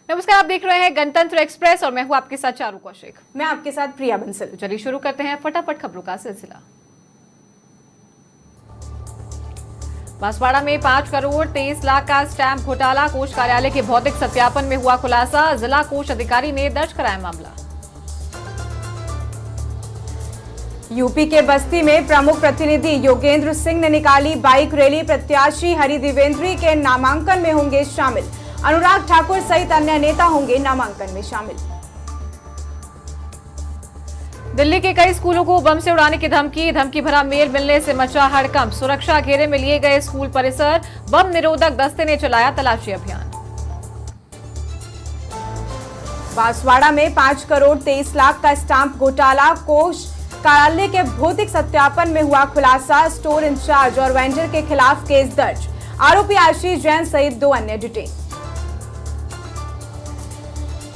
नमस्कार, आप देख रहे हैं गणतंत्र एक्सप्रेस और मैं हूं आपके साथ चारू कौशिक। मैं आपके साथ प्रिया बंसल। चलिए शुरू करते हैं फटाफट खबरों का सिलसिला। बांसवाड़ा में 5 करोड़ 23 लाख का स्टैंप घोटाला, कोष कार्यालय के भौतिक सत्यापन में हुआ खुलासा। जिला कोष अधिकारी ने दर्ज कराया मामला। यूपी के बस्ती में प्रमुख प्रतिनिधि योगेंद्र सिंह ने निकाली बाइक रैली। प्रत्याशी हरि देवेंद्री के नामांकन में होंगे शामिल। अनुराग ठाकुर सहित अन्य नेता होंगे नामांकन में शामिल। दिल्ली के कई स्कूलों को बम से उड़ाने की धमकी भरा मेल मिलने से मचा हड़कंप। सुरक्षा घेरे में लिए गए स्कूल परिसर, बम निरोधक दस्ते ने चलाया तलाशी अभियान। बांसवाड़ा में 5 करोड़ 23 लाख का स्टाम्प घोटाला, कोष कार्यालय के भौतिक सत्यापन में हुआ खुलासा। स्टोर इंचार्ज और वेंडर के खिलाफ केस दर्ज। आरोपी आशीष जैन सहित 2 अन्य डिटेन।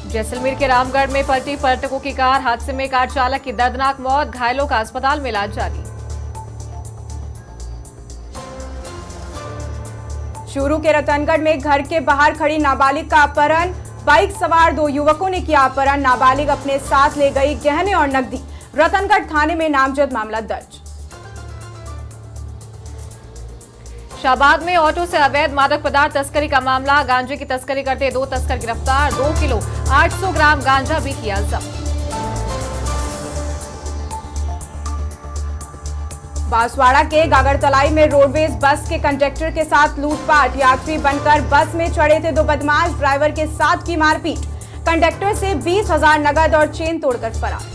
जैसलमेर के रामगढ़ में पलटी पर्यटकों की कार, हादसे में कार चालक की दर्दनाक मौत, घायलों का अस्पताल में इलाज जारी। चूरू के रतनगढ़ में घर के बाहर खड़ी नाबालिग का अपहरण, बाइक सवार 2 युवकों ने किया अपहरण। नाबालिग अपने साथ ले गई गहने और नकदी। रतनगढ़ थाने में नामजद मामला दर्ज। शाहबाद में ऑटो से अवैध मादक पदार्थ तस्करी का मामला, गांजे की तस्करी करते 2 तस्कर गिरफ्तार। 2 किलो 800 ग्राम गांजा भी किया जब्त। बांसवाड़ा के गागरतलाई में रोडवेज बस के कंडक्टर के साथ लूटपाट। यात्री बनकर बस में चढ़े थे 2 बदमाश, ड्राइवर के साथ की मारपीट। कंडक्टर से 20,000 नगद और चेन तोड़कर फरार।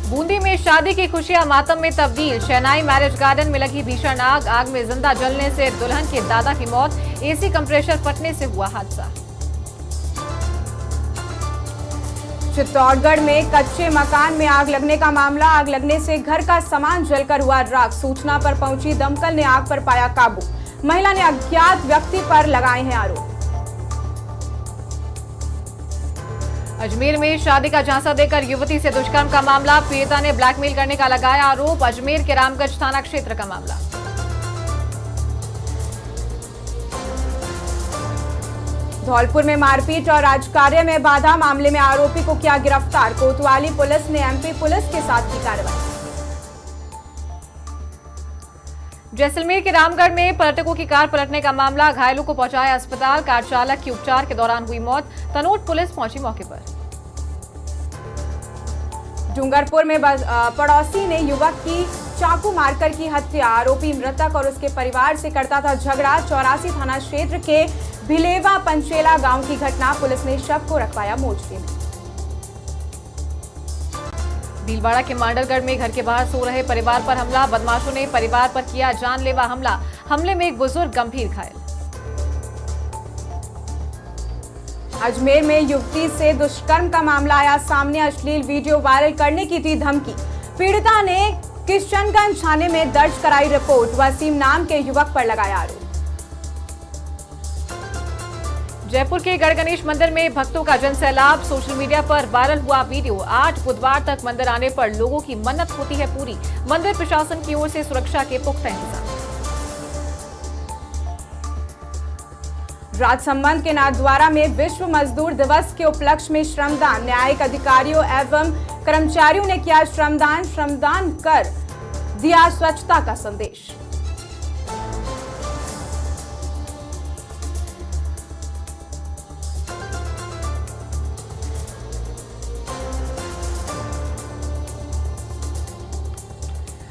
बूंदी में शादी की खुशियां मातम में तब्दील। शहनाई मैरिज गार्डन में लगी भीषण आग, आग में जिंदा जलने से दुल्हन के दादा की मौत। एसी कंप्रेसर फटने से हुआ हादसा। चित्तौड़गढ़ में कच्चे मकान में आग लगने का मामला, आग लगने से घर का सामान जलकर हुआ राख। सूचना पर पहुंची दमकल ने आग पर पाया काबू। महिला ने अज्ञात व्यक्ति पर लगाए हैं आरोप। अजमेर में शादी का झांसा देकर युवती से दुष्कर्म का मामला, पीड़िता ने ब्लैकमेल करने का लगाया आरोप। अजमेर के रामगंज थाना क्षेत्र का मामला। धौलपुर में मारपीट और राजकार्य में बाधा मामले में आरोपी को किया गिरफ्तार। कोतवाली पुलिस ने एमपी पुलिस के साथ की कार्रवाई। जैसलमेर के रामगढ़ में पर्यटकों की कार पलटने का मामला, घायलों को पहुंचाया अस्पताल। कार चालक की उपचार के दौरान हुई मौत। तनोट पुलिस पहुंची मौके पर। डूंगरपुर में पड़ोसी ने युवक की चाकू मारकर की हत्या। आरोपी मृतक और उसके परिवार से करता था झगड़ा। 84 थाना क्षेत्र के भिलेवा पंचेला गांव की घटना। पुलिस ने शव को रखवाया मोर्चरी में। भीलवाड़ा के मांडलगढ़ में घर के बाहर सो रहे परिवार पर हमला, बदमाशों ने परिवार पर किया जानलेवा हमला। हमले में एक बुजुर्ग गंभीर घायल। अजमेर में युवती से दुष्कर्म का मामला आया सामने, अश्लील वीडियो वायरल करने की थी धमकी। पीड़िता ने किशनगंज थाने में दर्ज कराई रिपोर्ट। वसीम नाम के युवक पर लगाया आरोप। जयपुर के गढ़ गणेश मंदिर में भक्तों का जनसैलाब, सोशल मीडिया पर वायरल हुआ वीडियो। 8 बुधवार तक मंदिर आने पर लोगों की मन्नत होती है पूरी। मंदिर प्रशासन की ओर से सुरक्षा के पुख्ता इंतजाम। राजसमंद के नाथद्वारा में विश्व मजदूर दिवस के उपलक्ष्य में श्रमदान। न्यायिक अधिकारियों एवं कर्मचारियों ने किया श्रमदान कर दिया स्वच्छता का संदेश।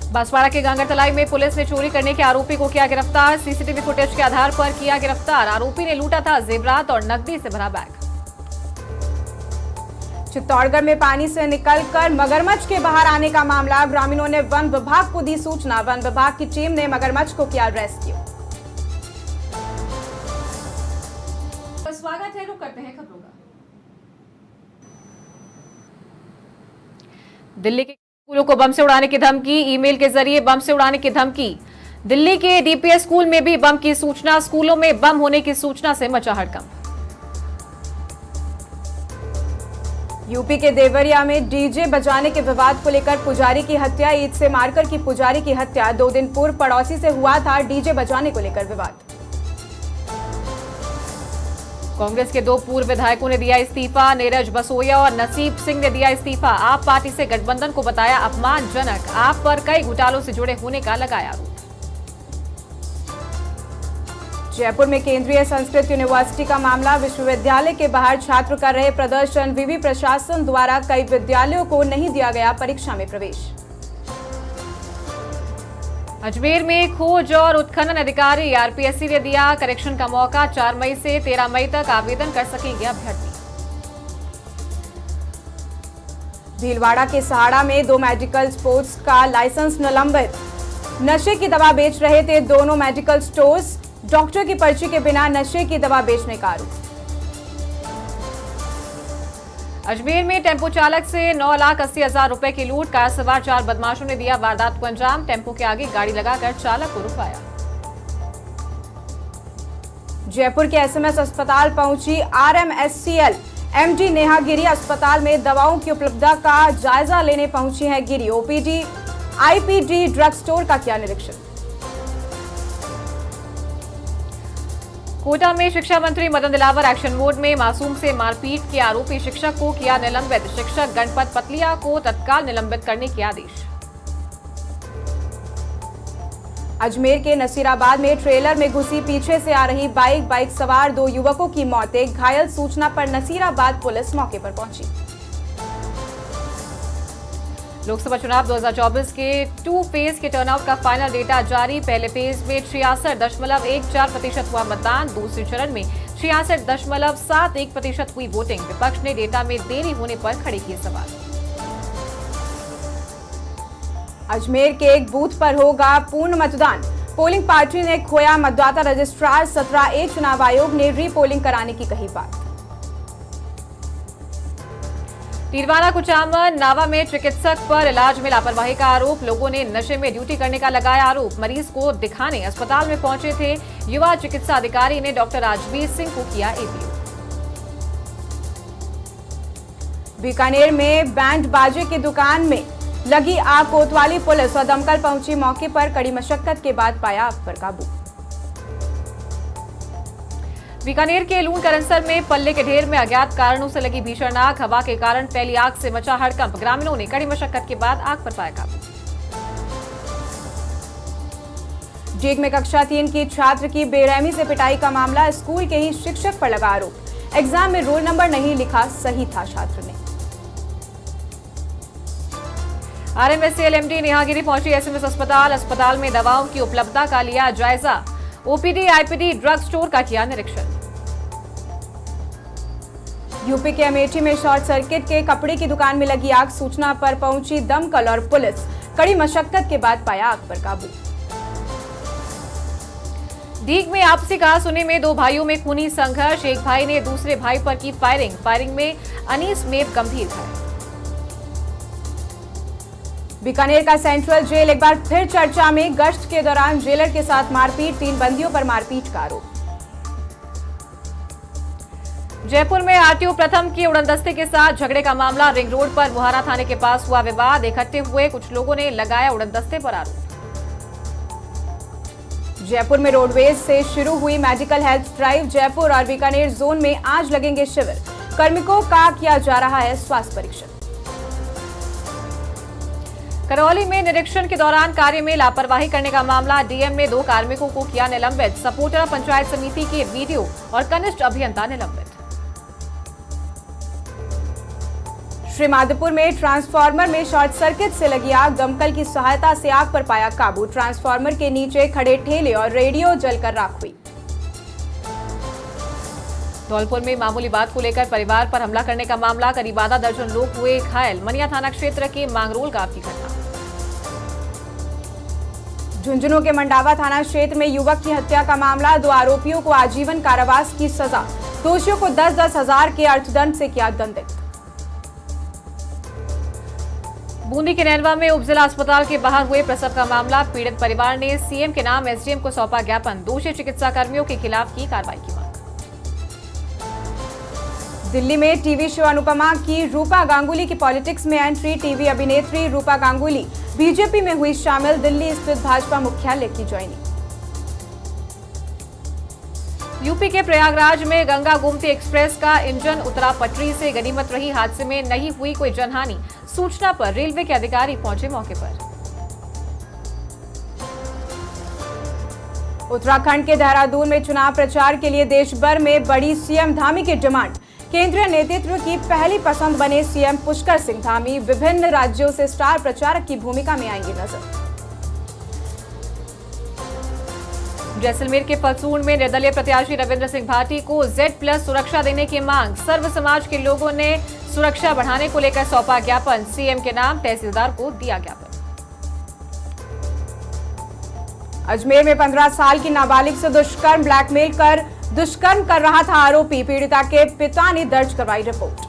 बांसवाड़ा के गांगरतलाई में पुलिस ने चोरी करने के आरोपी को किया गिरफ्तार। सीसीटीवी फुटेज के आधार पर किया गिरफ्तार। आरोपी ने लूटा था जेवरात और नकदी से भरा बैग। चित्तौड़गढ़ में पानी से निकलकर मगरमच्छ के बाहर आने का मामला, ग्रामीणों ने वन विभाग को दी सूचना। वन विभाग की टीम ने मगरमच्छ को किया रेस्क्यू। स्वागत है, रुक करते हैं खबरों का। दिल्ली के स्कूलों को बम से उड़ाने की धमकी, ईमेल के जरिए बम से उड़ाने की धमकी। दिल्ली के डीपीएस स्कूल में भी बम की सूचना, स्कूलों में बम होने की सूचना से मचा हड़कंप। यूपी के देवरिया में डीजे बजाने के विवाद को लेकर पुजारी की हत्या। ईद से मारकर की पुजारी की हत्या। 2 दिन पूर्व पड़ोसी से हुआ था डीजे बजाने को लेकर विवाद। कांग्रेस के 2 पूर्व विधायकों ने दिया इस्तीफा। नीरज बसोया और नसीब सिंह ने दिया इस्तीफा। आप पार्टी से गठबंधन को बताया अपमानजनक। आप पर कई घोटालों से जुड़े होने का लगाया आरोप। जयपुर में केंद्रीय संस्कृत यूनिवर्सिटी का मामला। विश्वविद्यालय के बाहर छात्र कर रहे प्रदर्शन। विवि प्रशासन द्वारा कई विद्यालयों को नहीं दिया गया परीक्षा में प्रवेश। अजमेर में खोज और उत्खनन अधिकारी आरपीएससी ने दिया करेक्शन का मौका। 4 मई से 13 मई तक आवेदन कर सकेंगे अभ्यर्थी। भीलवाड़ा के सहाड़ा में 2 मेडिकल स्टोर्स का लाइसेंस निलंबित। नशे की दवा बेच रहे थे दोनों मेडिकल स्टोर्स। डॉक्टर की पर्ची के बिना नशे की दवा बेचने का आरोप। अजमेर में टेम्पो चालक से 9,80,000 रुपए की लूट। कार सवार 4 बदमाशों ने दिया वारदात को अंजाम। टेम्पो के आगे गाड़ी लगाकर चालक को रुकवाया। जयपुर के एसएमएस अस्पताल पहुंची आरएमएससीएल एमडी नेहा गिरी। अस्पताल में दवाओं की उपलब्धता का जायजा लेने पहुंची है गिरी। ओपीडी आईपीडी ड्रग स्टोर का किया निरीक्षण। कोटा में शिक्षा मंत्री मदन दिलावर एक्शन मोड में। मासूम से मारपीट के आरोपी शिक्षक को किया निलंबित। शिक्षक गणपत पतलिया को तत्काल निलंबित करने के आदेश। अजमेर के नसीराबाद में ट्रेलर में घुसी पीछे से आ रही बाइक सवार 2 युवकों की मौत। एक घायल। सूचना पर नसीराबाद पुलिस मौके पर पहुंची। लोकसभा चुनाव 2024 के 2 फेज के टर्नआउट का फाइनल डेटा जारी। पहले फेज में 66.14% हुआ मतदान। दूसरे चरण में 66.71% हुई वोटिंग। विपक्ष ने डेटा में देरी होने पर खड़े किए सवाल। अजमेर के एक बूथ पर होगा पूर्ण मतदान। पोलिंग पार्टी ने खोया मतदाता रजिस्ट्रार। 17A चुनाव आयोग ने रीपोलिंग कराने की कही बात। तीरवाना कुचामन नावा में चिकित्सक पर इलाज में लापरवाही का आरोप। लोगों ने नशे में ड्यूटी करने का लगाया आरोप। मरीज को दिखाने अस्पताल में पहुंचे थे युवा चिकित्सा अधिकारी ने डॉक्टर राजवीर सिंह को किया एपीओ। बीकानेर में बैंड बाजे की दुकान में लगी आग। कोतवाली पुलिस और दमकल पहुंची मौके पर। कड़ी मशक्कत के बाद पाया आग पर काबू। बीकानेर के लूण करंसर में पल्ले के ढेर में अज्ञात कारणों से लगी भीषण आग। हवा के कारण फैली आग से मचा हड़कंप। ग्रामीणों ने कड़ी मशक्कत के बाद आग पर पाया काबू। जेग में कक्षा 3 की छात्र की बेरहमी से पिटाई का मामला। स्कूल के ही शिक्षक पर लगा आरोप। एग्जाम में रोल नंबर नहीं लिखा सही था छात्र ने। आरएमएससीएल एमडी नेहा गिरी पहुंची एसएमएस अस्पताल। अस्पताल में दवाओं की उपलब्धता का लिया जायजा। ओपीडी आईपीडी ड्रग स्टोर का किया निरीक्षण। यूपी के अमेठी में शॉर्ट सर्किट के कपड़े की दुकान में लगी आग। सूचना पर पहुंची दमकल और पुलिस। कड़ी मशक्कत के बाद पाया आग पर काबू। डीग में आपसी कहासुनी में 2 भाइयों में खूनी संघर्ष। एक भाई ने दूसरे भाई पर की फायरिंग में अनीस मेव गंभीर घायल। बीकानेर का सेंट्रल जेल एक बार फिर चर्चा में। गश्त के दौरान जेलर के साथ मारपीट। 3 बंदियों पर मारपीट का आरोप। जयपुर में आरटीओ प्रथम की उड़नदस्ते के साथ झगड़े का मामला। रिंग रोड पर मुहारा थाने के पास हुआ विवाद। इकट्ठे हुए कुछ लोगों ने लगाया उड़नदस्ते पर आरोप। जयपुर में रोडवेज से शुरू हुई मेडिकल हेल्थ ड्राइव। जयपुर और बीकानेर जोन में आज लगेंगे शिविर। कार्मिकों का किया जा रहा है स्वास्थ्य परीक्षण। करौली में निरीक्षण के दौरान कार्य में लापरवाही करने का मामला। डीएम ने 2 कार्मिकों को किया निलंबित। सपोटरा पंचायत समिति के वीडियो और कनिष्ठ अभियंता निलंबित। श्रीमाधोपुर में ट्रांसफार्मर में शॉर्ट सर्किट से लगी आग। दमकल की सहायता से आग पर पाया काबू। ट्रांसफार्मर के नीचे खड़े ठेले और रेडियो जलकर राख हुई। धौलपुर में मामूली बात को लेकर परिवार पर हमला करने का मामला। करीब आधा दर्जन लोग हुए घायल। मनिया थाना क्षेत्र के मांगरोल गांव की घटना। झुंझुनू के मंडावा थाना क्षेत्र में युवक की हत्या का मामला। 2 आरोपियों को आजीवन कारावास की सजा। दोषियों को 10-10 हजार के अर्थदंड से किया दंडित। बूंदी के नैनवा में उपजिला अस्पताल के बाहर हुए प्रसव का मामला। पीड़ित परिवार ने सीएम के नाम एसडीएम को सौंपा ज्ञापन। दोषी चिकित्सा कर्मियों के खिलाफ की कार्रवाई की मांग। दिल्ली में टीवी शो अनुपमा की रूपा गांगुली की पॉलिटिक्स में एंट्री। टीवी अभिनेत्री रूपा गांगुली बीजेपी में हुई शामिल। दिल्ली स्थित भाजपा मुख्यालय की ज्वाइनिंग। यूपी के प्रयागराज में गंगा गोमती एक्सप्रेस का इंजन उतरा पटरी से, गनीमत रही हादसे में नहीं हुई कोई जनहानि। सूचना पर रेलवे के अधिकारी पहुंचे मौके पर। उत्तराखंड के देहरादून में चुनाव प्रचार के लिए देश भर में बड़ी सीएम धामी की डिमांड। केंद्रीय नेतृत्व की पहली पसंद बने सीएम पुष्कर सिंह धामी विभिन्न राज्यों से स्टार प्रचारक की भूमिका में आएंगे नजर। जैसलमेर के फलसूर्ण में निर्दलीय प्रत्याशी रविंद्र सिंह भाटी को Z+ सुरक्षा देने की मांग। सर्व समाज के लोगों ने सुरक्षा बढ़ाने को लेकर सौंपा ज्ञापन। सीएम के नाम तहसीलदार को दिया ज्ञापन। अजमेर में 15 साल की नाबालिग से दुष्कर्म, ब्लैकमेल कर दुष्कर्म कर रहा था आरोपी। पीड़िता के पिता ने दर्ज करवाई रिपोर्ट।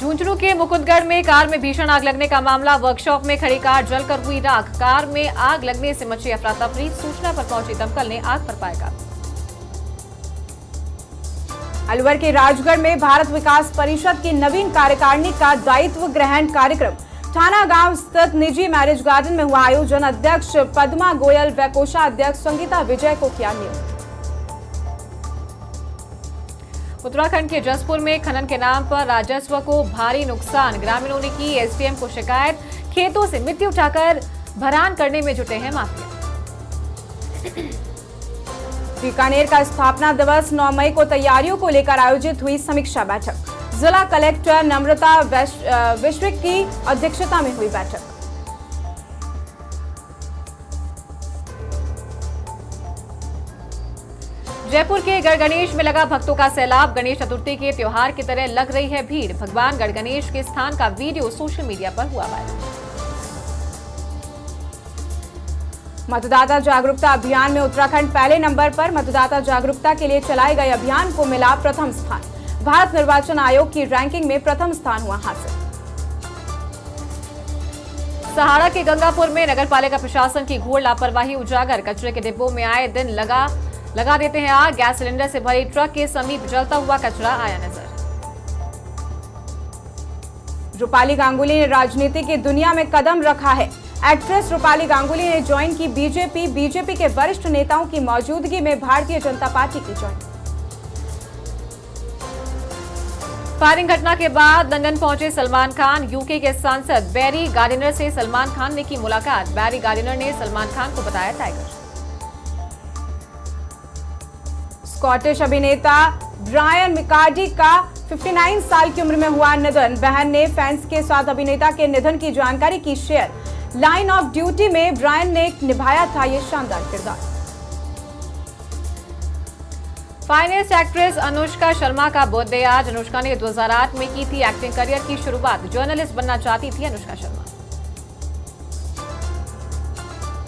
झुंझुनू के मुकुंदगढ़ में कार में भीषण आग लगने का मामला। वर्कशॉप में खड़ी कार जलकर हुई राख। कार में आग लगने से मची अफरा तफरी। सूचना पर पहुंची दमकल ने आग पर पाया काबू। अलवर के राजगढ़ में भारत विकास परिषद की नवीन कार्यकारिणी का दायित्व ग्रहण कार्यक्रम। थाना गांव स्थित निजी मैरिज गार्डन में हुआ आयोजन। अध्यक्ष पद्मा गोयल व कोषाध्यक्ष संगीता विजय को किया नियुक्त। उत्तराखंड के जसपुर में खनन के नाम पर राजस्व को भारी नुकसान। ग्रामीणों ने की एसडीएम को शिकायत। खेतों से मिट्टी उठाकर भरान करने में जुटे हैं माफिया। बीकानेर का स्थापना दिवस 9 मई को तैयारियों को लेकर आयोजित हुई समीक्षा बैठक। जिला कलेक्टर नम्रता विश्विक की अध्यक्षता में हुई बैठक। जयपुर के गढ़गणेश में लगा भक्तों का सैलाब। गणेश चतुर्थी के त्योहार की तरह लग रही है भीड़। भगवान गढ़गणेश के स्थान का वीडियो सोशल मीडिया पर हुआ वायरल। मतदाता जागरूकता अभियान में उत्तराखंड पहले नंबर पर। मतदाता जागरूकता के लिए चलाए गए अभियान को मिला प्रथम स्थान। भारत निर्वाचन आयोग की रैंकिंग में प्रथम स्थान हुआ हासिल। सहाड़ा के गंगापुर में नगरपालिका प्रशासन की घोर लापरवाही उजागर। कचरे के डिब्बों में आए दिन लगा देते हैं आग। गैस सिलेंडर से भरी ट्रक के समीप जलता हुआ कचरा आया नजर। रूपाली गांगुली ने राजनीति की दुनिया में कदम रखा है। एक्ट्रेस रूपाली गांगुली ने ज्वाइन की बीजेपी के वरिष्ठ नेताओं की मौजूदगी में भारतीय जनता पार्टी की ज्वाइन। फायरिंग घटना के बाद लंदन पहुंचे सलमान खान। यूके के सांसद बैरी गार्डिनर से सलमान खान ने की मुलाकात। बैरी गार्डिनर ने सलमान खान को बताया टाइगर। स्कॉटिश अभिनेता ब्रायन मिकार्डी का 59 साल की उम्र में हुआ निधन। बहन ने फैंस के साथ अभिनेता के निधन की जानकारी की शेयर। लाइन ऑफ ड्यूटी में ब्रायन ने निभाया था ये शानदार किरदार। फाइनेस्ट एक्ट्रेस अनुष्का शर्मा का बर्थडे आज। अनुष्का ने 2008 में की थी एक्टिंग करियर की शुरुआत। जर्नलिस्ट बनना चाहती थी अनुष्का शर्मा।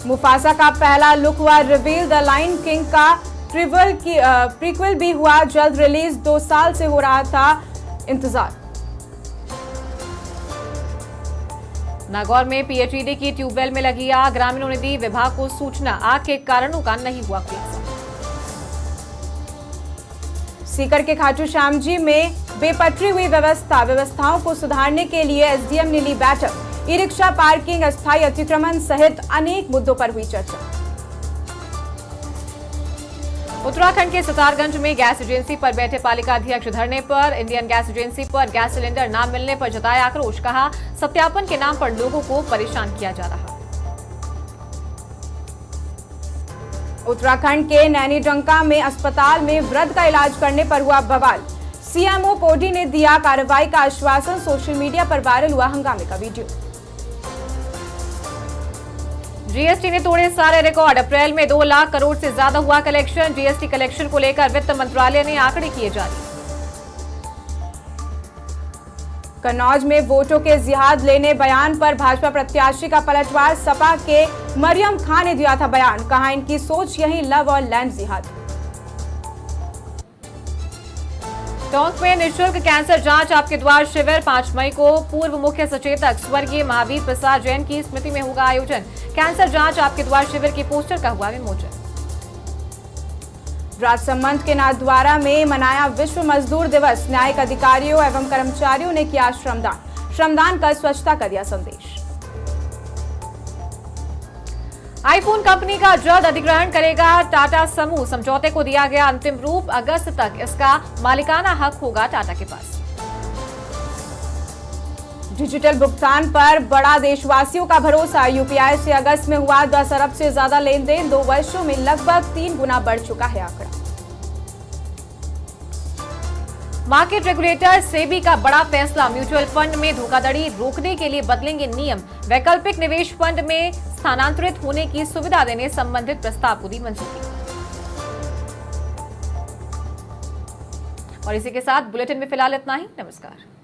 मुफासा का पहला लुक हुआ रिवील। द लायन किंग का प्रीक्वल भी हुआ जल्द रिलीज। 2 साल से हो रहा था इंतजार। नागौर में पीएचईडी की ट्यूबवेल में लगी आग। ग्रामीणों ने दी विभाग को सूचना। आग के कारणों का नहीं हुआ खुलासा। सीकर के खाटू श्याम जी में बेपटरी हुई व्यवस्थाओं को सुधारने के लिए एसडीएम ने ली बैठक। ई रिक्शा पार्किंग, अस्थायी अतिक्रमण सहित अनेक मुद्दों पर हुई चर्चा। उत्तराखंड के सितारगंज में गैस एजेंसी पर बैठे पालिका अध्यक्ष धरने पर। इंडियन गैस एजेंसी पर गैस सिलेंडर न मिलने पर जताया आक्रोश। कहा सत्यापन के नाम पर लोगों को परेशान किया जा रहा। उत्तराखंड के नैनीडंका में अस्पताल में वृद्ध का इलाज करने पर हुआ बवाल। सीएमओ पोडी ने दिया कार्रवाई का आश्वासन। सोशल मीडिया पर वायरल हुआ हंगामे का वीडियो। जीएसटी ने तोड़े सारे रिकॉर्ड। अप्रैल में 2 लाख करोड़ से ज्यादा हुआ कलेक्शन। जीएसटी कलेक्शन को लेकर वित्त मंत्रालय ने आंकड़े किए जारी। कन्नौज में वोटों के जिहाद लेने बयान पर भाजपा प्रत्याशी का पलटवार। सपा के मरियम खान ने दिया था बयान। कहा इनकी सोच यही लव और लैंड जिहाद। टोंक में निःशुल्क कैंसर जांच आपके द्वार शिविर 5 मई को पूर्व मुख्य सचेतक स्वर्गीय महावीर प्रसाद जैन की स्मृति में होगा आयोजन। कैंसर जांच आपके द्वार शिविर के पोस्टर का हुआ विमोचन। राजसमंद के नाथद्वारा में मनाया विश्व मजदूर दिवस। न्यायिक अधिकारियों एवं कर्मचारियों ने किया श्रमदान कर स्वच्छता का दिया संदेश। आईफोन कंपनी का जल्द अधिग्रहण करेगा टाटा समूह। समझौते को दिया गया अंतिम रूप। अगस्त तक इसका मालिकाना हक होगा टाटा के पास। डिजिटल भुगतान पर बड़ा देशवासियों का भरोसा। यूपीआई से अगस्त में हुआ 10 अरब से ज्यादा लेन देन। 2 वर्षों में लगभग 3 गुना बढ़ चुका है आंकड़ा। मार्केट रेगुलेटर सेबी का बड़ा फैसला। म्यूचुअल फंड में धोखाधड़ी रोकने के लिए बदलेंगे नियम। वैकल्पिक निवेश फंड में स्थानांतरित होने की सुविधा देने संबंधित प्रस्ताव को दी मंजूरी। और इसी के साथ बुलेटिन में फिलहाल इतना ही। नमस्कार।